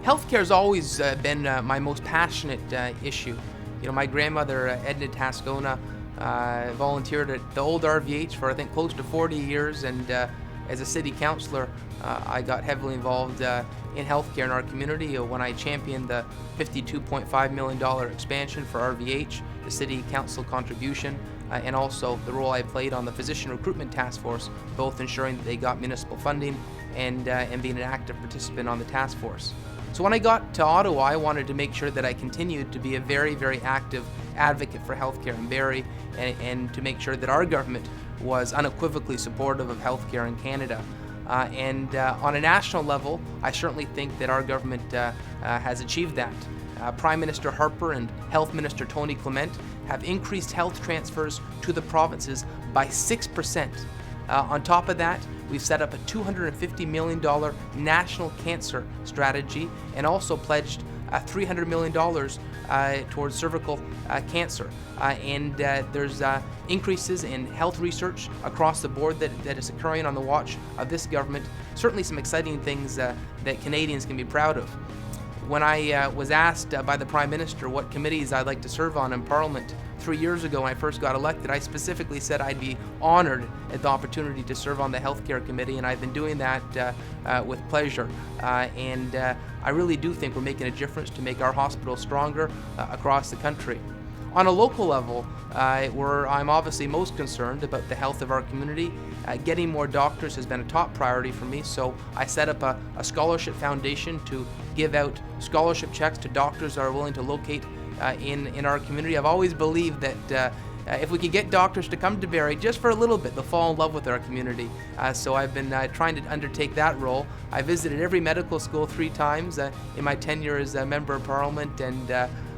Healthcare has always been my most passionate issue. My grandmother, Edna Tascona, volunteered at the old RVH for I think close to 40 years, and as a city councillor, I got heavily involved in healthcare in our community when I championed the $52.5 million expansion for RVH, the city council contribution, and also the role I played on the physician recruitment task force, both ensuring that they got municipal funding and being an active participant on the task force. So when I got to Ottawa, I wanted to make sure that I continued to be a very, very active advocate for healthcare in Barrie, and to make sure that our government was unequivocally supportive of healthcare in Canada. On a national level, I certainly think that our government has achieved that. Prime Minister Harper and Health Minister Tony Clement have increased health transfers to the provinces by 6%. On top of that, we've set up a $250 million national cancer strategy and also pledged $300 million towards cervical cancer. There's increases in health research across the board that is occurring on the watch of this government. Certainly some exciting things that Canadians can be proud of. When I was asked by the Prime Minister what committees I'd like to serve on in Parliament 3 years ago when I first got elected, I specifically said I'd be honored at the opportunity to serve on the Healthcare Committee, and I've been doing that with pleasure. I really do think we're making a difference to make our hospitals stronger across the country. On a local level, where I'm obviously most concerned about the health of our community, getting more doctors has been a top priority for me, so I set up a scholarship foundation to give out scholarship checks to doctors that are willing to locate in our community. I've always believed that if we could get doctors to come to Barrie just for a little bit, they'll fall in love with our community. So I've been trying to undertake that role. I visited every medical school 3 times in my tenure as a Member of Parliament, and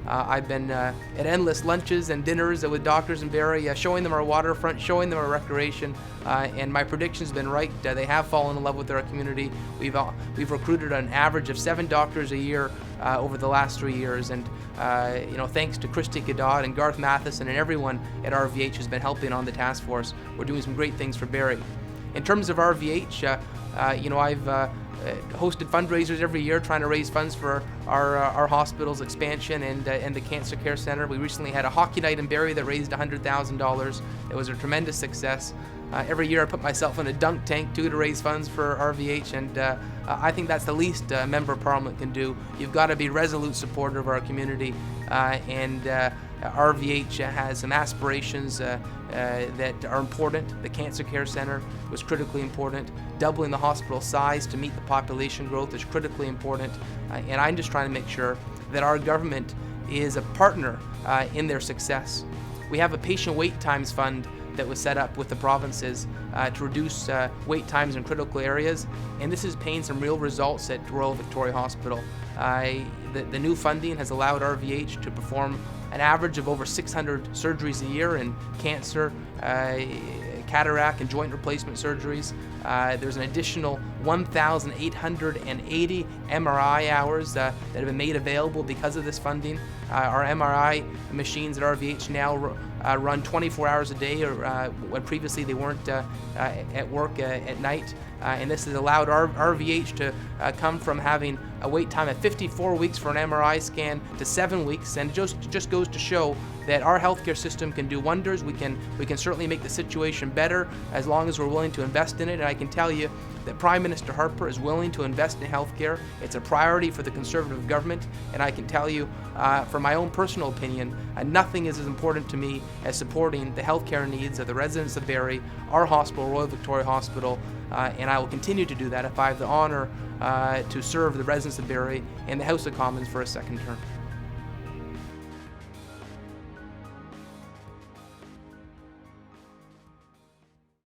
I've been at endless lunches and dinners with doctors in Barrie, showing them our waterfront, showing them our recreation, and my prediction's been right. They have fallen in love with our community. We've recruited an average of 7 doctors a year over the last 3 years, and thanks to Christy Cadot and Garth Matheson and everyone at RVH who's been helping on the task force, we're doing some great things for Barrie. In terms of RVH, I've hosted fundraisers every year trying to raise funds for our hospital's expansion and the Cancer Care Centre. We recently had a hockey night in Barrie that raised $100,000. It was a tremendous success. Every year I put myself in a dunk tank too to raise funds for RVH, and I think that's the least a Member of Parliament can do. You've got to be resolute supporter of our community, and RVH has some aspirations that are important. The Cancer Care Centre was critically important. Doubling the hospital size to meet the population growth is critically important, and I'm just trying to make sure that our government is a partner in their success. We have a patient wait times fund that was set up with the provinces to reduce wait times in critical areas, and this is paying some real results at Royal Victoria Hospital. The new funding has allowed RVH to perform an average of over 600 surgeries a year in cancer, cataract and joint replacement surgeries. There's an additional 1,880 MRI hours that have been made available because of this funding. Our MRI machines at RVH now run 24 hours a day, or when previously they weren't at work at night. And this has allowed RVH to come from having a wait time of 54 weeks for an MRI scan to 7 weeks, and it just goes to show that our healthcare system can do wonders. We can certainly make the situation better as long as we're willing to invest in it. And I can tell you that Prime Minister Harper is willing to invest in healthcare. It's a priority for the Conservative government, and I can tell you, from my own personal opinion, nothing is as important to me as supporting the healthcare needs of the residents of Barrie, our hospital, Royal Victoria Hospital, and I will continue to do that if I have the honour to serve the residents of Barrie in the House of Commons for a second term.